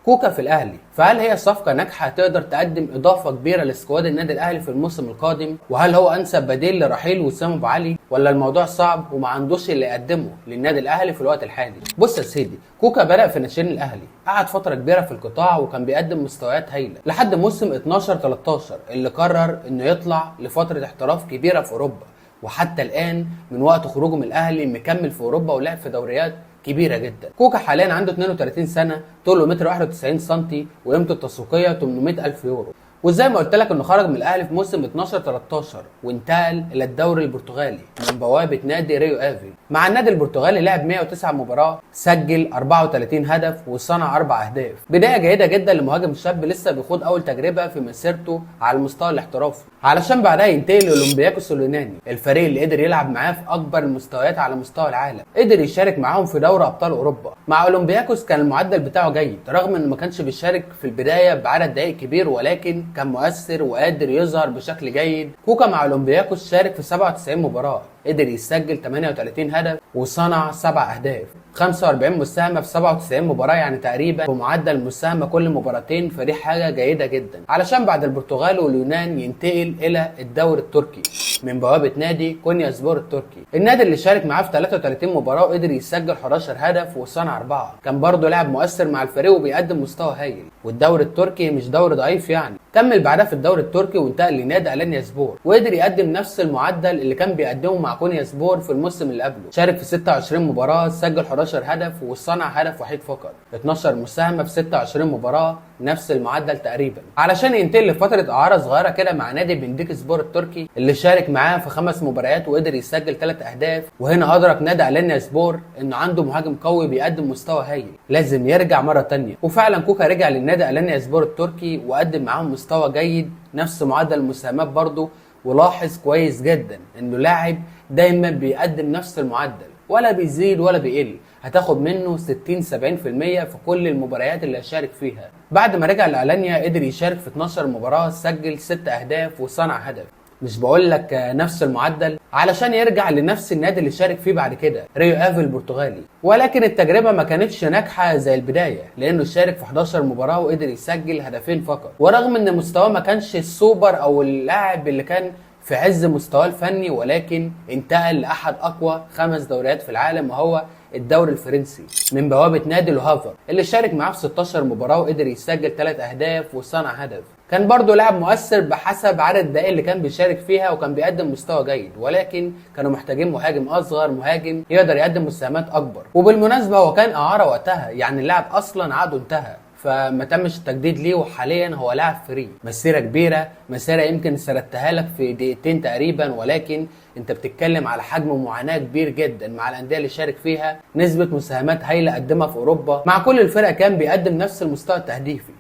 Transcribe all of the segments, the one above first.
كوكا في الاهلي، فهل هي صفقه ناجحه تقدر تقدم اضافه كبيره لسكواد النادي الاهلي في الموسم القادم؟ وهل هو انسب بديل لرحيل وسام ابو علي، ولا الموضوع صعب وما عندوش اللي يقدمه للنادي الاهلي في الوقت الحالي؟ بص يا سيدي، كوكا بدأ في ناشئين الاهلي، قعد فتره كبيره في القطاع وكان بيقدم مستويات هايله لحد موسم 12-13 اللي قرر انه يطلع لفتره احتراف كبيره في اوروبا، وحتى الان من وقت خروجه من الاهلي مكمل في اوروبا ولعب في دوريات كبيره جدا. كوكا حاليا عنده 32 سنه، طوله 191 سم، وقيمته التسويقيه 800,000 يورو. وزي ما قلت لك انه خرج من الاهلي في موسم 12-13 وانتقل الى الدوري البرتغالي من بوابه نادي ريو افي. مع النادي البرتغالي لعب 109 مباراه، سجل 34 هدف وصنع 4 اهداف. بدايه جيده جدا لمهاجم شاب لسه بيخوض اول تجربه في مسيرته على المستوى الاحترافي، علشان بعدها ينتقل لاولمبياكوس اليوناني، الفريق اللي قدر يلعب معاه في اكبر المستويات على مستوى العالم. قدر يشارك معاهم في دوري ابطال اوروبا. مع اولمبياكوس كان المعدل بتاعه جيد، رغم انه ما كانش بيشارك في البدايه بعدد دقائق كبير، ولكن كان مؤثر وقادر يظهر بشكل جيد. كوكا مع اولمبياكوس شارك في 97 مباراه، قدر يسجل 38 هدف وصنع 7 اهداف، 45 مساهمه في 97 مباراه، يعني تقريبا بمعدل مساهمه كل مباراتين، فدي حاجه جيده جدا. علشان بعد البرتغال واليونان ينتقل الى الدوري التركي من بوابه نادي كونياسبور التركي، النادي اللي شارك معاه في 33 مباراه وقدر يسجل 11 هدف وصنع 4. كان برضه لاعب مؤثر مع الفريق وبيقدم مستوى هايل، والدوري التركي مش دوري ضعيف يعني. كمل بعدها في الدوري التركي وانتقل لنادي الانياسبور، وقدر يقدم نفس المعدل اللي كان بيقدمه مع كونياسبور في الموسم اللي قبله. شارك في 26 مباراه، سجل 11 هدف وصنع هدف وحيد فقط، 12 مساهمه في 26 مباراه، نفس المعدل تقريبا. علشان ينتقل لفتره اعاره صغيره كده مع نادي بنديكسبور التركي اللي شارك معاه في 5 مباريات وقدر يسجل 3 اهداف. وهنا ادرك نادي الانياسبور انه عنده مهاجم قوي بيقدم مستوى هايل، لازم يرجع مره ثانيه. وفعلا كوكا رجع للنادي الانياسبور التركي وقدم معاهم مستوى جيد، نفس معدل المساهمات برضه. ولاحظ كويس جدا انه لاعب دايما بيقدم نفس المعدل، ولا بيزيد ولا بيقل، هتاخد منه 60-70% في كل المباريات اللي هيشارك فيها. بعد ما رجع لألانيا قدر يشارك في 12 مباراة، سجل 6 أهداف وصنع هدف. مش بقول لك نفس المعدل، علشان يرجع لنفس النادي اللي شارك فيه بعد كده ريو افي البرتغالي. ولكن التجربه ما كانتش ناجحه زي البدايه، لانه شارك في 11 مباراه وقدر يسجل هدفين فقط. ورغم ان مستواه ما كانش السوبر او اللاعب اللي كان في عز مستواه الفني، ولكن انتقل لاحد اقوى 5 دوريات في العالم، وهو الدوري الفرنسي من بوابه نادي لو هافر اللي شارك معاه في 16 مباراه وقدر يسجل 3 اهداف وصنع هدف. كان برضه لاعب مؤثر بحسب عدد الدقائق اللي كان بيشارك فيها، وكان بيقدم مستوى جيد، ولكن كانوا محتاجين مهاجم اصغر، مهاجم يقدر يقدم مساهمات اكبر. وبالمناسبه هو كان اعاره وقتها، يعني اللاعب اصلا عقده انتهى، فما تمش التجديد ليه، وحاليا هو لاعب فري. مسيره كبيره، مسيره يمكن سردتها لك في دقيقتين تقريبا، ولكن انت بتتكلم على حجم معاناه كبير جدا مع الانديه اللي شارك فيها، نسبه مساهمات هايله قدمها في اوروبا مع كل الفرق، كان بيقدم نفس المستوى التهديفي،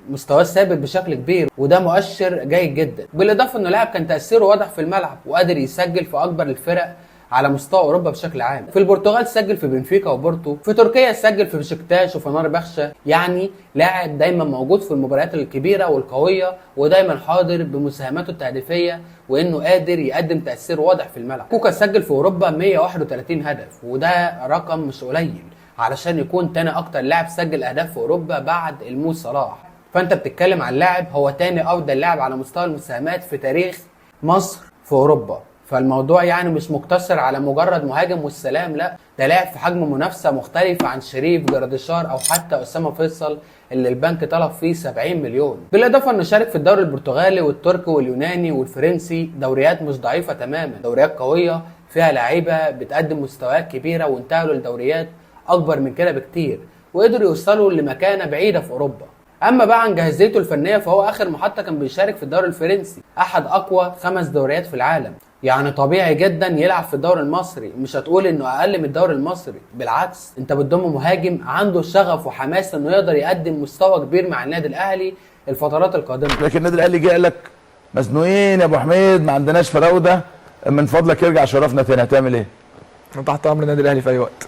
مستواه ثابت بشكل كبير، وده مؤشر جيد جدا. بالاضافه انه لاعب كان تاثيره واضح في الملعب وقادر يسجل في اكبر الفرق على مستوى اوروبا بشكل عام. في البرتغال سجل في بنفيكا وبورتو، في تركيا سجل في بشكتاش وفنار بخشة، يعني لاعب دايما موجود في المباريات الكبيره والقويه، ودايما حاضر بمساهماته التهديفيه، وانه قادر يقدم تاثير واضح في الملعب. كوكا سجل في اوروبا 131 هدف، وده رقم مش قليل علشان يكون تاني اكتر لاعب سجل اهداف في اوروبا بعد المو صلاح. فانت بتتكلم عن لاعب هو تاني افضل لاعب على مستوى المساهمات في تاريخ مصر في اوروبا. فالموضوع يعني مش مقتصر على مجرد مهاجم والسلام، لا، ده لاعب في حجم منافسه مختلف عن شريف جراديشار او حتى اسامه فيصل اللي البنك طلب فيه 70 مليون. بالاضافه انه شارك في الدوري البرتغالي والتركي واليوناني والفرنسي، دوريات مش ضعيفه تماما، دوريات قويه فيها لعيبه بتقدم مستويات كبيره، وانتقلوا لدوريات اكبر من كده بكتير، وقدروا يوصلوا لمكانه بعيده في اوروبا. اما بقى عن جاهزيته الفنيه، فهو اخر محطه كان بيشارك في الدوري الفرنسي، احد اقوى 5 دوريات في العالم، يعني طبيعي جدا يلعب في الدوري المصري. مش هتقول انه اقل من الدوري المصري، بالعكس، انت بتضم مهاجم عنده الشغف وحماس انه يقدر يقدم مستوى كبير مع النادي الاهلي الفترات القادمه. لكن النادي الاهلي جه قال لك مزنوقين يا ابو حميد، ما عندناش فراوده، من فضلك ارجع شرفنا تاني، هتعمل ايه؟ انا تحت امر النادي الاهلي في اي وقت.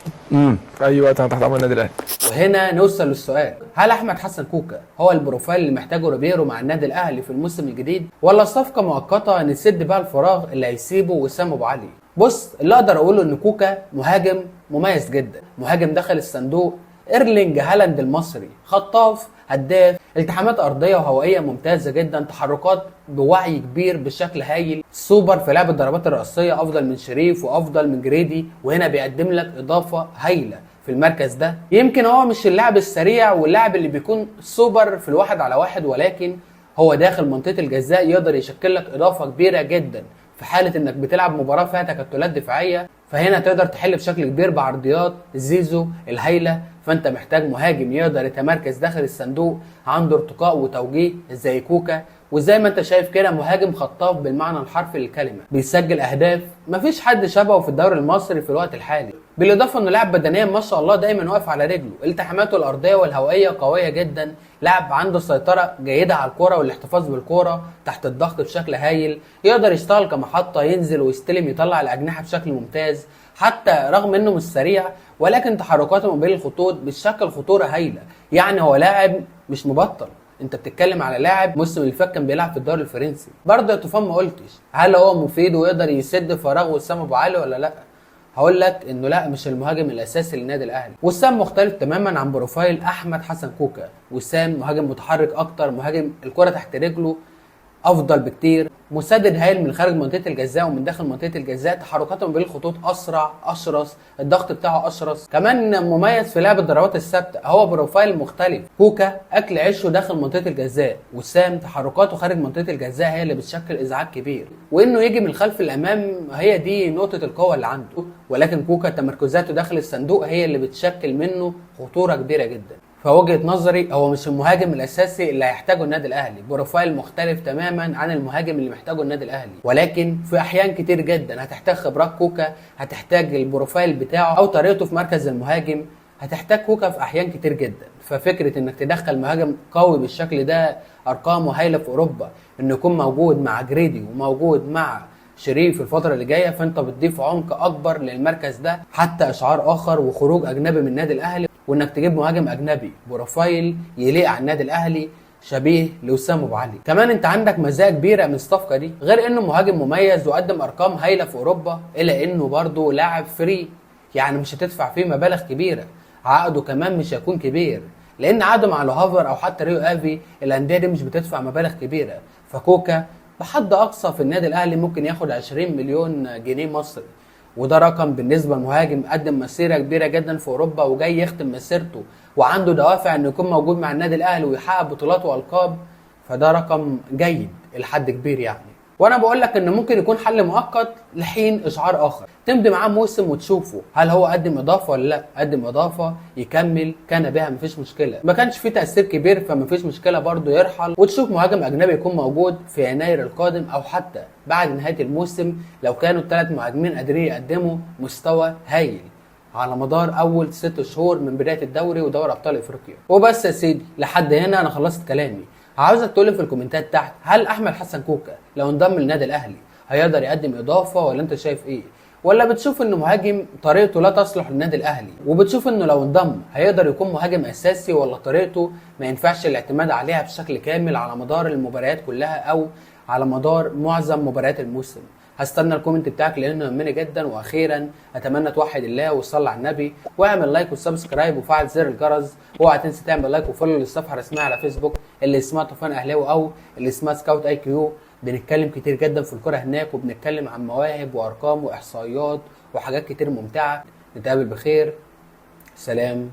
في اي وقت انا تحت امر النادي الاهلي. وهنا نوصل للسؤال، هل احمد حسن كوكا هو البروفايل اللي محتاجه ريبيرو مع النادي الاهلي في الموسم الجديد، ولا صفقه مؤقته نسد بها الفراغ اللي هيسيبه وسام ابو علي؟ بص، اللي اقدر اقوله ان كوكا مهاجم مميز جدا، مهاجم دخل الصندوق ايرلينج هالاند المصري، خطاف، هداف، التحامات ارضيه وهوائيه ممتازه جدا، تحركات بوعي كبير بشكل هايل، سوبر في لعب الضربات الرأسيه، افضل من شريف وافضل من جريدي، وهنا بيقدم لك اضافه هايله في المركز ده. يمكن هو مش اللاعب السريع واللاعب اللي بيكون سوبر في الواحد على واحد، ولكن هو داخل منطقه الجزاء يقدر يشكل لك اضافه كبيره جدا في حاله انك بتلعب مباراه فيها تكتلات دفاعيه، فهنا تقدر تحل بشكل كبير بعرضيات زيزو الهايله. فانت محتاج مهاجم يقدر يتمركز داخل الصندوق، عنده ارتقاء وتوجيه زي كوكا، وزي ما انت شايف كده مهاجم خطاف بالمعنى الحرفي للكلمه، بيسجل اهداف مفيش حد شبهه في الدوري المصري في الوقت الحالي، بالاضافه انه لاعب بدنيا ما شاء الله دايما واقف على رجله، التحاماته الارضيه والهوائيه قويه جدا، لاعب عنده سيطره جيده على الكره والاحتفاظ بالكره تحت الضغط بشكل هايل، يقدر يشتغل كمحطه، ينزل ويستلم، يطلع الاجنحه بشكل ممتاز، حتى رغم انه مش سريع ولكن تحركاته ما بين الخطوط بتشكل خطوره هايله، يعني هو لاعب مش مبطل. انت بتتكلم على لاعب الموسم اللي فات كان بيلعب في الدوري الفرنسي. برضه يا طوفان ما قلتش هل هو مفيد ويقدر يسد فراغ وسام ابو علي ولا لا؟ هقول لك انه لا، مش المهاجم الاساسي للنادي الاهلي. وسام مختلف تماما عن بروفايل احمد حسن كوكا. وسام مهاجم متحرك اكتر، مهاجم الكره تحت رجله افضل بكتير، مسدد هايل من خارج منطقه الجزاء ومن داخل منطقه الجزاء، تحركاته بين الخطوط اسرع، اشرس، الضغط بتاعه اشرس، كمان مميز في لعب الضربات الثابته. هو بروفايل مختلف. كوكا اكل عيشه داخل منطقه الجزاء، وسام تحركاته خارج منطقه الجزاء هي اللي بتشكل ازعاج كبير، وانه يجي من الخلف للامام هي دي نقطه القوه اللي عنده. ولكن كوكا تمركزاته داخل الصندوق هي اللي بتشكل منه خطوره كبيره جدا. فوجهة نظري هو مش المهاجم الاساسي اللي هيحتاجه النادي الاهلي، بروفايل مختلف تماما عن المهاجم اللي محتاجه النادي الاهلي، ولكن في احيان كتير جدا هتحتاج خبرات كوكا، هتحتاج البروفايل بتاعه او طريقته في مركز المهاجم، هتحتاج كوكا في احيان كتير جدا. ففكره انك تدخل مهاجم قوي بالشكل ده، ارقامه هايله في اوروبا، انه يكون موجود مع جريدي وموجود مع شريف الفترة اللي جاية، فانت بتضيف عمق اكبر للمركز ده، حتى اشعار اخر وخروج اجنبي من النادي الاهلي، وانك تجيب مهاجم اجنبي بروفايل يليق على النادي الاهلي شبيه لوسام ابو علي. كمان انت عندك مزايا كبيره من الصفقه دي، غير انه مهاجم مميز وقدم ارقام هايله في اوروبا، الا انه برضه لاعب فري، يعني مش هتدفع فيه مبالغ كبيره، عقده كمان مش هيكون كبير، لان عقده مع لوهافر او حتى ريو افي الانديه دي مش بتدفع مبالغ كبيره. فكوكا بحد اقصى في النادي الاهلي ممكن ياخد 20 مليون جنيه مصري، وده رقم بالنسبه لمهاجم قدم مسيره كبيره جدا في اوروبا وجاي يختم مسيرته وعنده دوافع انه يكون موجود مع النادي الاهلي ويحقق بطولات والقاب، فده رقم جيد لحد كبير يعني. وانا بقول لك ان ممكن يكون حل مؤقت لحين اشعار اخر، تمضي معاه موسم وتشوفه هل هو قدم اضافه ولا لا، قدم اضافه يكمل كان بها مفيش مشكله، ما كانش فيه تاثير كبير فمفيش مشكله برضه يرحل، وتشوف مهاجم اجنبي يكون موجود في يناير القادم او حتى بعد نهايه الموسم لو كانوا الثلاث مهاجمين قادرين يقدموا مستوى هايل على مدار اول 6 شهور من بدايه الدوري ودوري ابطال افريقيا. وبس يا سيدي، لحد هنا انا خلصت كلامي. عاوزك تقول لي في الكومنتات تحت، هل احمد حسن كوكا لو انضم للنادي الاهلي هيقدر يقدم اضافه ولا انت شايف ايه؟ ولا بتشوف انه مهاجم طريقته لا تصلح للنادي الاهلي، وبتشوف انه لو انضم هيقدر يكون مهاجم اساسي، ولا طريقته ما ينفعش الاعتماد عليها بشكل كامل على مدار المباريات كلها او على مدار معظم مباريات الموسم؟ هستنى الكومنت بتاعك لانه يهمني جدا. واخيرا اتمنى توحد الله وتصلي على النبي واعمل لايك وسبسكرايب وفعل زر الجرس، واوعى تنسى تعمل لايك وفولو للصفحه الرسميه على فيسبوك اللي اسمها طوفان اهلاوي او اللي اسمها سكاوت اي كيو. بنتكلم كتير جدا في الكوره هناك، وبنتكلم عن مواهب وارقام واحصائيات وحاجات كتير ممتعه. نتقابل بخير، سلام.